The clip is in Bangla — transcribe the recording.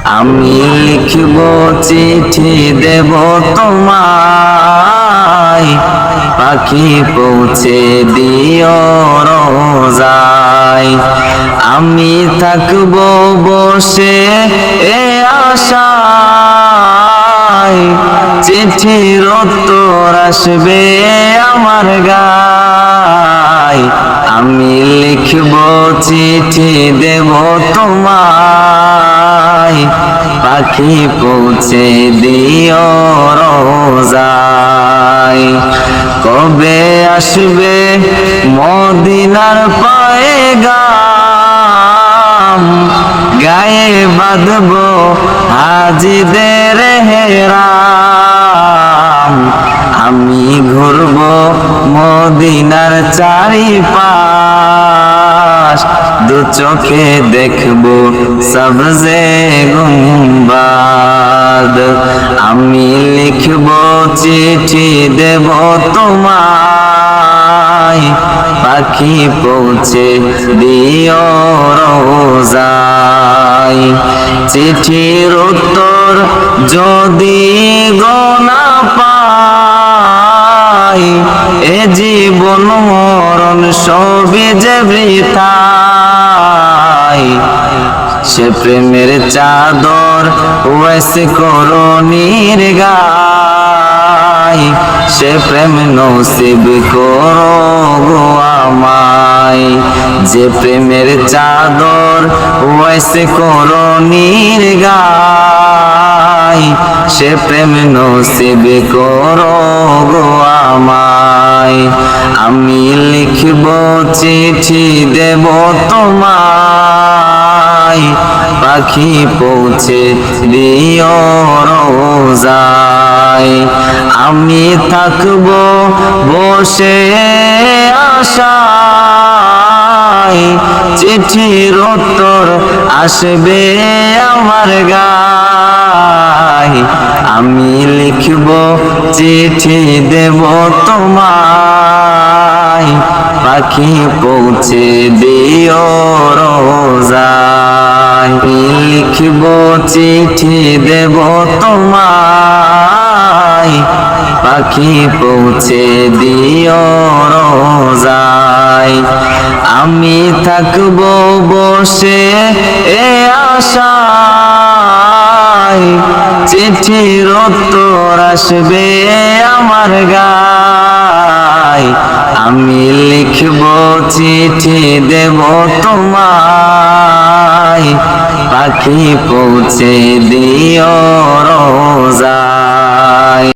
আমি লিখব চিঠি দেব তোমায়, পাখি পৌঁছে দিও রোজায়। আমি থাকব বসে এ আশায়, চিঠির উত্তর আসবে আমার গায়। আমি লিখব চিঠি দেব তোমায়, পাখি পৌঁছে দিও রোজায়। কবে আসবে মদিনার পয়গাম, গায়ে বাঁধব হাজিদের হেরাম। আমি ঘুরব মদিনার চারিপাশ, দু চোখে দেখব সবজে গুম্বাদ। আমি লিখব চিঠি দেব তোমায়, পাখি পৌঁছে দিও রোজায়। চিঠির উত্তর যদি গোনা পাই, এ জীবন মরণ সবই যে বৃথায়। সে প্রেমের চাদর ওয়াইসে করণীর গায়, সে প্রেম নসিব করো গো আমায়। যে প্রেমের চাদর ওয়াইসে করণীর গায়, সে প্রেম নসিব করো গো আমায়। আমি লিখব চিঠি দেব তোমায়, পাখি পৌঁছে দিও রোজায়। আমি থাকব বসে আশায়, চিঠির উত্তর আসবে আমার গায়। আমি লিখব চিঠি দেব তোমায়, পাখি পৌঁছে দিও রোজায়। লিখব চিঠি দেব তোমায়, পাখি পৌঁছে দিও রোজায়। আমি থাকব বসে এ আশায়, চিঠির উত্তর আসবে আমার গায়। আমি লিখব চিঠি দেব তোমায়, পাখি পৌঁছে দিও